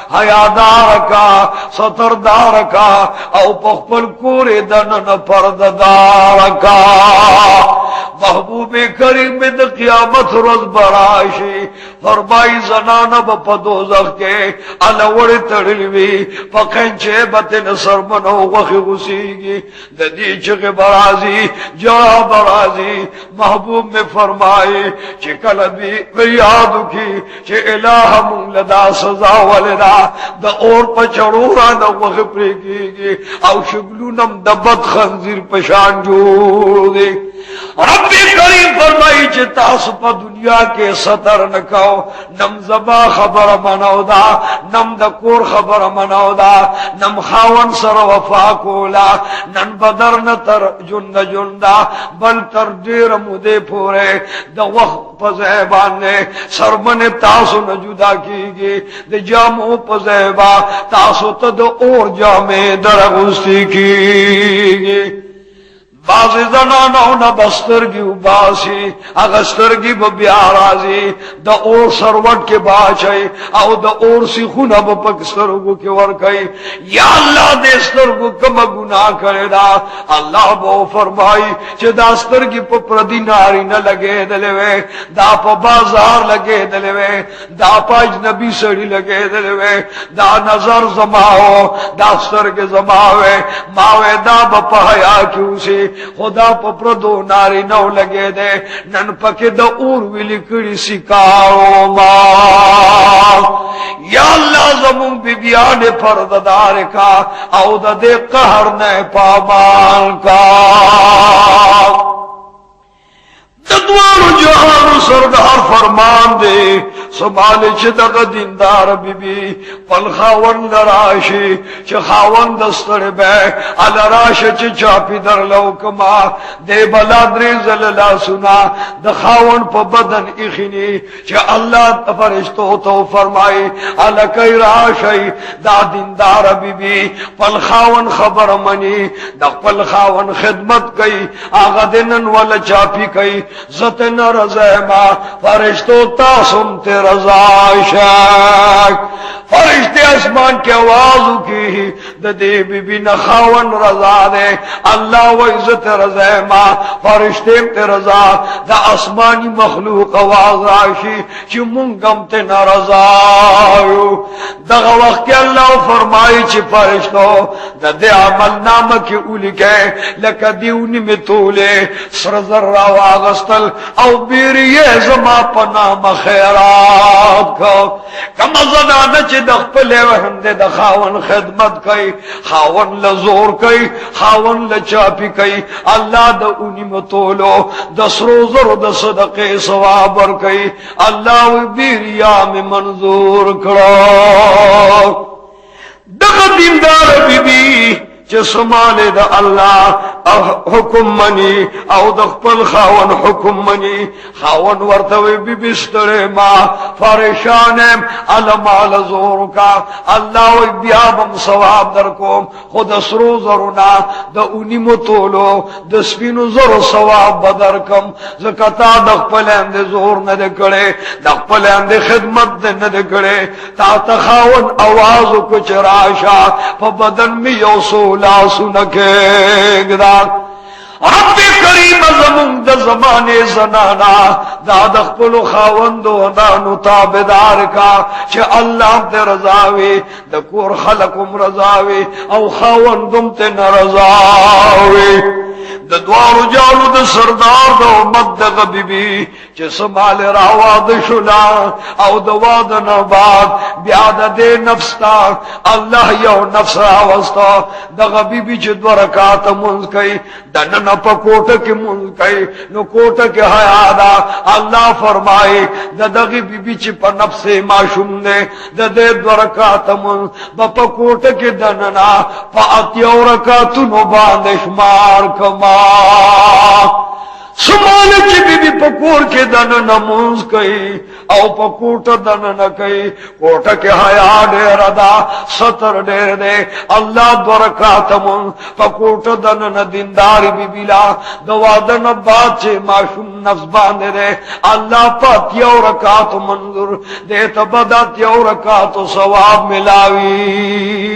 حیادار کا ستردار کا او پخپل کور دنن پرددار کا محبوب کریم د قیامت روز براشی فرمائی زنانا با دوزخ کے علوڑ تڑلوی پخنچے بطن سرمنو وخی غسیگی ددی چک برازی جڑا برازی محبوب میں فرمائی چکل بھی یادو کی چھ الہ من لدا سزا ولدا دا اور پچڑورا دا وخی پریگی او شگلونم دا بد خنزیر پشان جوڑ دی رب کریم فرمائی چھ تاسو پا دنیا کے سطر نکاو نم زبا خبر مناو دا نم دا کور خبر مناو دا نم خاون سر وفا کولا نن بدر نتر جن جندا بل تر دیر مدے پورے دا وقت پزیبان نے سرمن تاسو نجدا کی گی دا جامو پزیبا تاسو تد اور جامے درغستی کی گی بازی زنانو نا بسترگی و باسی اغسترگی بیارازی دا اور سروٹ کے باچائی او دا اور سیخونا با پکسترگو کے ورکائی یا اللہ دے سترگو کم گناہ کرے دا اللہ با فرمائی چھ دا سترگی پا پردی ناری نہ لگے دلوے دا پا بازار لگے دلوے دا پا اجنبی سڑی لگے دلوے دا نظر زماؤ دا سترگ زماوے ماوے دا با پایا کیوں سے خدا پپردو ناری نو لگے دے نن پکے دا اور ویلی کڑی سکارو ما یا اللہ زمون بی بیان پرددار کا او دا دے قہر نے پامان کا تدوار جہان سردار فرمان دے سبحال چھ دغ دیندار بی بی پل خاون لراشی چھ خاون دستر بے علراش چھ چاپی در لوکما دے بلا دری زللا سنا دا خاون پا بدن اخنی چھ اللہ فرشتو تو فرمائی علکی راشی دا دیندار بی بی پل خاون خبر منی دا پل خاون خدمت کئی آغا دنن والا چاپی کئی زتن رضیما فرشتو تاسم تے رضا شاک فرشتے اسمان کے آوازو کی دے بی بی نخاون رضا دے اللہ و عزت رضیما فرشتے تے رضا دا اسمانی مخلوق آواز راشی چی منگم تے نرضایو دا وقت کے اللہ فرمائی چی فرشتو دے عمل نام کی اولی کے لکا دیونی میں تولے سرزر راو آغستل او بیریے زما پنام خیرات کو کم زنانا چی دخپلے وحمدے دا خاون خدمت کئی خاون لزور کئی خاون لچاپی کئی اللہ دا اونی مطولو دس روزر دا صدقے سوابر کئی اللہ بیریا میں منظور کرو دغ دیندار بی بی جسمانے دا اللہ حکم منی او دخپل خاون حکم منی خاون ورتوی بی بسترے ما فارشانم علمال زور کا اللہ وی بیابم ثواب درکوم خود اسرو زرنا دا اونی مطولو دا سپینو زر ثواب بدرکم زکتا دخپل اندے زور ندکڑے دخپل اندے خدمت دے ندکڑے تا تخاون آوازو کچھ راشا پا بدن میں یوسو لاسو نکے گدا رب کریم زمون دا زمان زنانا دا دخپلو خاوندو دانو تابدار کا چھ اللہ تے رضاوی دا کور خلقم رضاوی او خاوندم تے نرضاوی دا دوارو جالو دا سردار دا امت دا غبیبی چھ سمال راواد شلا او دا واد نباد بیاد دے نفس تا اللہ یو نفس راوستا دا غبیبی چھ دورکات منز کئی دا ننا پا کوٹا کی منز کئی نو کوٹا کی حیادا اللہ فرمائے دا دا غبیبی چھ پا نفس معشوم نے دا دے دورکات منز با پا کوٹا کی دا ننا پا اتیو رکاتو نو باندش مار کما سماله چې بیبي په کور کې دنه نماز کوي او په کوټه دنه نه کوي کوټه کې حیا ډېر ده ستر ډېر دی الله دو رکعات مون په کوټه دنه نه دیندار بیبي لا د واده نه بعد چې معصوم نفس باندې دی الله پات یو رکعات منظور دې ته بدات یو رکعات ثواب ملاويږي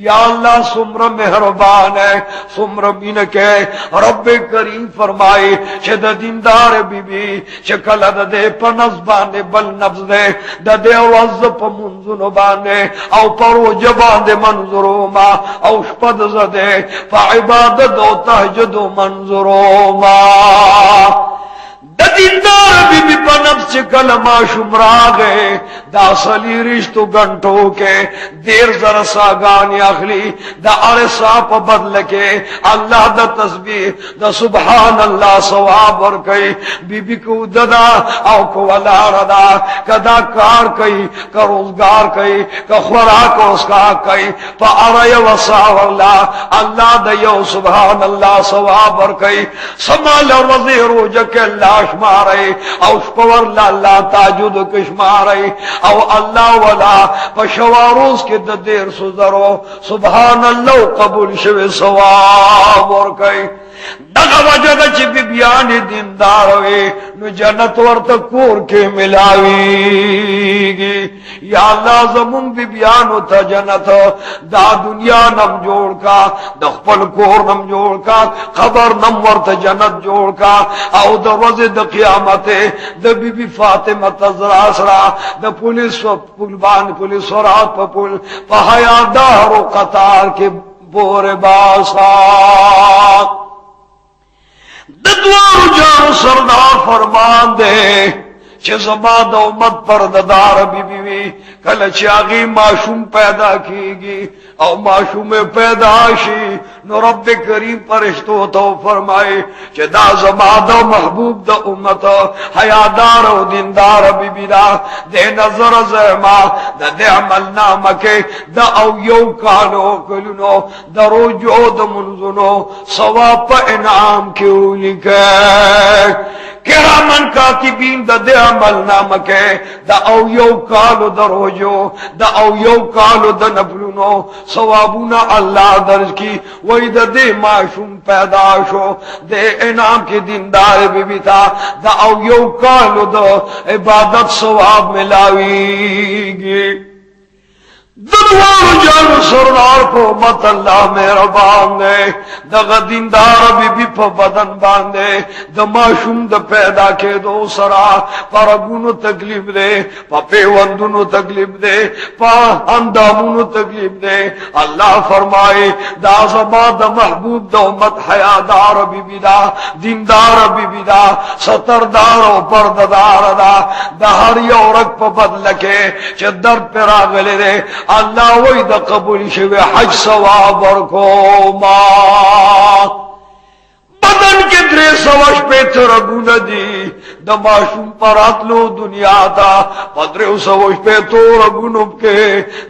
یا اللہ سمر مہربان ہے سمر مین کے رب کریم فرمائے چھ دا دیندار بی بی چکل دا دے پا نفس باندے بل نفس دے دا دے وز پا منزنو باندے او پرو جباندے منظرو ما او شپد زدے پا عبادت و تحجد و منظرو ما دا دیندار بی بی پا نفس کلمہ شمرا گئے دا صلی رشتو گھنٹوں کے دیر ذرا ساگانی اخلی دا عرصہ پا بدل کے اللہ دا تسبیح دا سبحان اللہ ثواب ورکئی بی بی کو ددا او کو ولار دا کدا کار کئی کا روزگار کئی کا خوراک اس کا کئی پا عرص وصاو اللہ دا یو سبحان اللہ ثواب ورکئی سمال وزیر و جکے اللہ شمارے او شپور لالا تاجد کشمارے او اللہ والا پشواروز کے دیر سزرو سبحان اللہ قبول شوی ثواب اور کئی دغه وجه چې بیان دیندار وي نو جنت ورته کور کې ملاويږي یا الله زمون بیان ته جنت دا دنیا نم جوړ کا د خپل کور نم جوړ کا خبر نم ورته جنت جوړ کا او د ورځې د قیامت د بیبي فاطمه تزرا سرا د پولیس پولیس ورات په پول په حیادار او قطار کې بور باسا ددوار جان سردار فرمان دے چه زما دا امت پرددار بی بی بی کل چاگی معشوم پیدا کیگی او معشوم پیدا شی نو رب کریم پرشتو تو فرمائے چه دا زما دا محبوب دا امت حیادار و دیندار بی بی دا دے نظر زیما دا دے عمل نامکے دا او یو کانو کلنو دا روجو دا منزنو ثواب پا انعام کیوں لکھے کرامن کاتبین دا دے عمل نامکے دا او یو کالو دا روجو دا او یو کالو دا نفلونو ثوابونا اللہ درج کی وہی دا دے معشوم پیدا شو دے انعام کی دیندار بی بی تا دا او یو کالو دا عبادت ثواب ملاویگی دنوار جان سردار کو مت اللہ میرا باندے دغ دیندار بی بی پا بدن باندے دا معشوم دا پیدا کے دو سرا پا رگونو تکلیف دے پا پیوندونو تکلیف دے پا اندامونو تکلیف دے اللہ فرمائے دا زما دا محبوب دا امت حیادار بی بی دا دیندار بی بی دا ستردار و پرددار دا دا ہر یورک پا بدلکے چھ در پر آگلے دے اللہ وی دا قبول شوی حج ثواب ورکو ما بدن کے درے سوش پہ ترگون دی دا معشوم پراتلو دنیا تا پدرے سوش پہ ترگون کے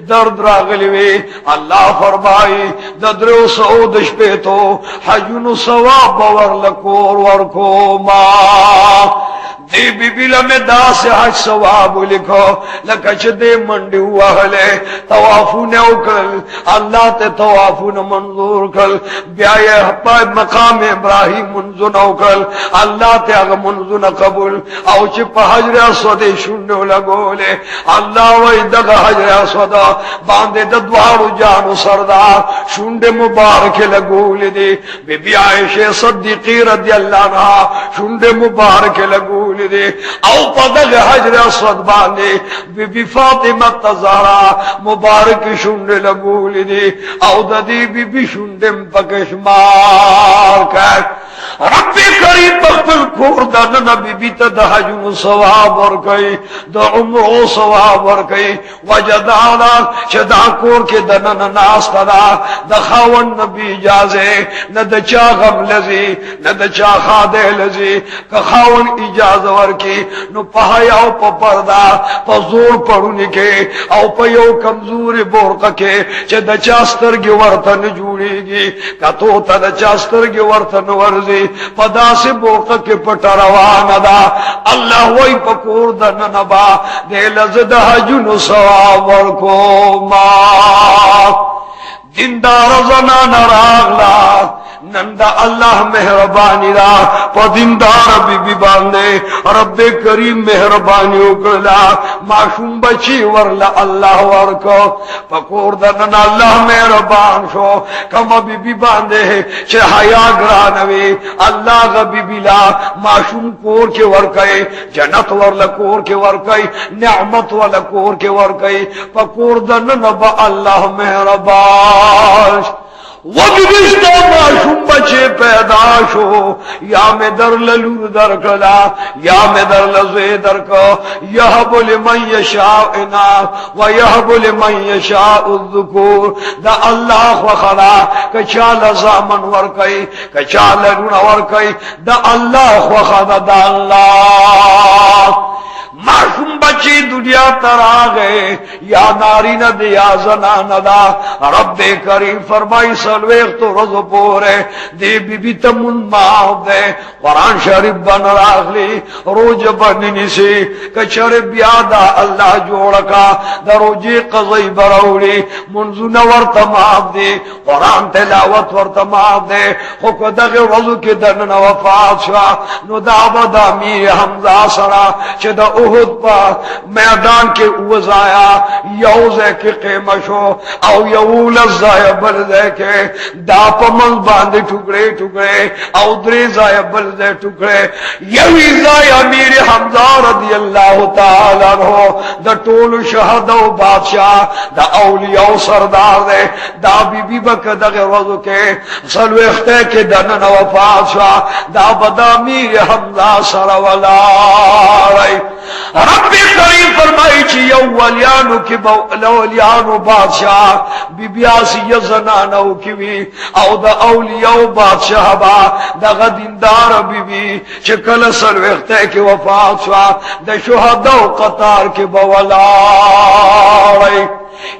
درد راغلوی اللہ فرمائی دا درے سودش پہ تو حجون ثواب ورلکور ورکو ما دی بی بی لمے دا سے حج ثواب لکھو لکچ دے منڈی ہوا لے توافون اوکل اللہ تے توافون منظور کل بیائے مقام ابراہیم منظر اوکل اللہ تے اگا منظر قبول او چی پا حجر اسود شنو لگو لے اللہ وی دگا حجر اسود باندے ددوارو جانو سردار شنڈ مبارک لگو لے دے بی بی عائشہ صدیقی رضی اللہ عنہ شنڈ مبارک لگو لے دے او پدغ حجر اسود باندے بی بی فاطمہ تزارا مبارک شنڈ لگو لے دے او ددی بی بی شنڈم پکشمار کر رب کریم بخبل کور دن بی بی تا حجن ثواب ورکئی دا عمرو ثواب ورکئی وجدانا چدا کور کے دنن ناس تدا دا خاون نبی اجازے نہ دا چا غم لزی نہ دا چا خادے لزی کہ خاون اجاز ورکی نو پہایا پا پردہ پا زور پڑھونی کے او پا یو کمزور بورقا کے چہ دا چاستر گی ورطن جوڑی گی کہ تو تا دا چاستر گی ورطن ورزی وزي پدا سے بوقه کې پټ روانه ده الله وای پکور دننبا دې لزد حجونو ثواب ورکوما دیندار زنان راغلا نندا اللہ مہربانی را پا دیندار بی بی باندے رب کریم مہربانی اکرلا معشوم بچی ورلا اللہ ورکو پکور دنن اللہ مہربان شو کما بی بی باندے چھے حیا گرانوی اللہ غ بی بی لا معشوم کور کے ورکے جنت ورلا کور کے ورکے نعمت والا کور کے ورکے پکور دنن با اللہ مہربان وَبِبِسْتَ مَاشُمْ بچے پیدا شو یا میں در للور در کلا یا میں در لزوے در کو یحب لمن یشاء انا ویحب لمن یشاء الذکور دا اللہ وخلا کچا لزامن ورکی کچا لرون ورکی دا اللہ وخلا دا اللہ معصوم بچی دنیا ترا گئے یا ناری نہ دیا زنان دا رب کریم فرمائی سلویخ تو رضو پورے دے بی بی تمن معاف دے قرآن شریف بن راغلی روج بننی سے کچر بیادا اللہ جوڑکا دا روجی قضی برولی منزو نورت معاف دے قرآن تلاوت ورت معاف دے خوک دغی رضو کی دنن وفات شا نو دا بدا میر حمزہ سرا چھ دا احد پا میدان کے اوزایا یوزے کی قیمشو او یو لزایا بلدے کے دا پا من باندے ٹکڑے ٹکڑے او دری زایا بلدے ٹکڑے یوی زایا میر حمزہ رضی اللہ تعالیٰ عنہ دا طول شہد و بادشاہ دا اولیاء سردار دے دا بی بی بکر دا غرض کے سلو اختے کے دنن وفات شاہ دا بدا میر حمزہ سرولا رئی رب کریم فرمائی چی یو ولیانو کی ولیانو بادشاہ بی بیاسی یزنانو کیوی او دا اولیاء بادشاہ با دا غدیندار بی بی چکل سلوختے کی وفات شوا دا شہدو قطار کی بولائی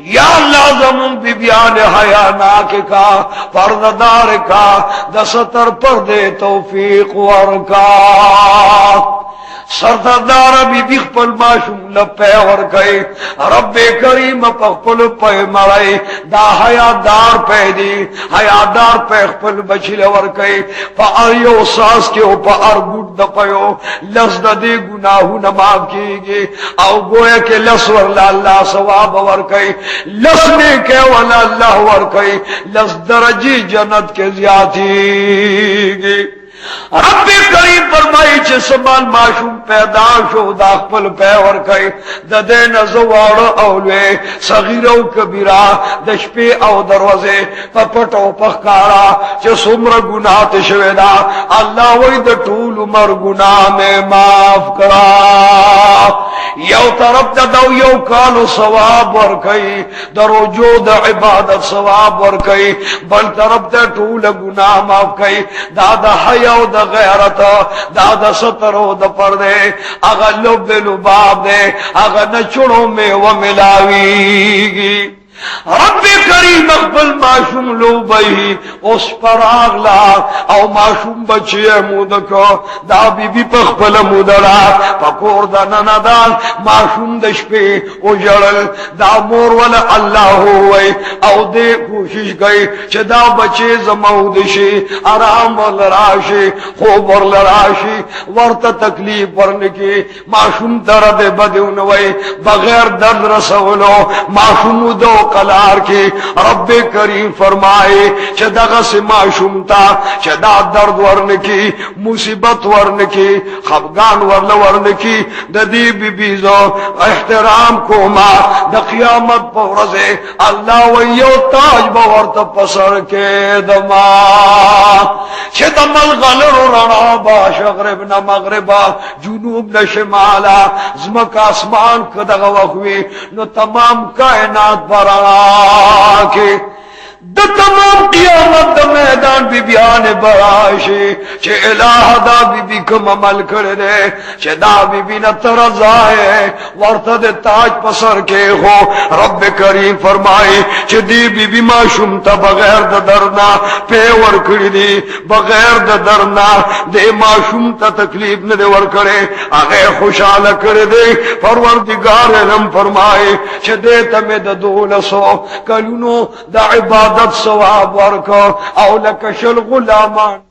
یا اللہ زمون بی بیان حیاناک کا پرددار کا دا ستر پردے توفیق ورکا سردار بی بی خپل ماشوم لپے ورکئی رب کریم پخپل پے مرائی دا حیادار پہ دی حیادار پہ خپل بچل ورکئی پا اریو ساس کے پا ارگوٹ دپیو لس دی گناہو نماف کی گی او گویا کے لس ورلا اللہ ثواب ورکئی لس نے کے والا اللہ ورکئی لس درجی جنت کے زیادی گی رب کریم فرمائی چھ سمان معشوم پیدا شو دا خپل پہ ورکئی دا دین زوار اولوے صغیر و کبیرہ دشپی او دروازے پپٹ و پخکارا چھ سمر گناہ تشوے دا اللہ وی دا طول عمر گناہ میں معاف کرا یو طرف دا دو یو کالو ثواب ورکئی دا رجوع دا عبادت ثواب ورکئی بل طرف دا طول گناہ معاف کئی دا دا حیاء دا غیرت دا دا سترو دا پردے اگا لب لباب دے اگا نچڑوں میں وہ ملاویگی رب کریم اقبل معشوم لو بئی اس پر آغلا او معشوم بچی مودکو دا بی بی پخبل مودرا پکور دا نندان معشوم دشپی او جرل دا مور والا اللہ ہوئی او دے کوشش گئی چھ دا بچی زمودشی آرام ورلراشی خوب ورلراشی ورط تکلیف ورنکی معشوم درد بدونوئی بغیر درد رسولو معشوم دو قلار کی رب کریم فرمائے چدغ سے معشوم تا چدا درد ورن کی مصیبت ورن کی خفگان ورن کی ددی بی بیزو احترام کو ما دا قیامت پورزے اللہ ویو تاج بورت پسر کے دما چدا ملغلر رنا با شغرب نا مغربا جنوب نا شمالا زمک آسمان کدغ وخوی نو تمام کائنات برا کہ د تمام قیامت د میدان بی بیان براشی چه الہ دا بی بی کم عمل کرده چه دا بی بی نترزائے ورطد تاج پسر کے ہو رب کریم فرمائی چه دی بی بی ما شمتا بغیر د درنا پیور کردی بغیر د درنا دے ما شمتا تکلیف ندے ور کرے آگے خوشحال کردے پروردگار علم فرمائی چه دیتا میں د دولسو کلونو دا عبادت ثواب ورکو او لکشل غلامان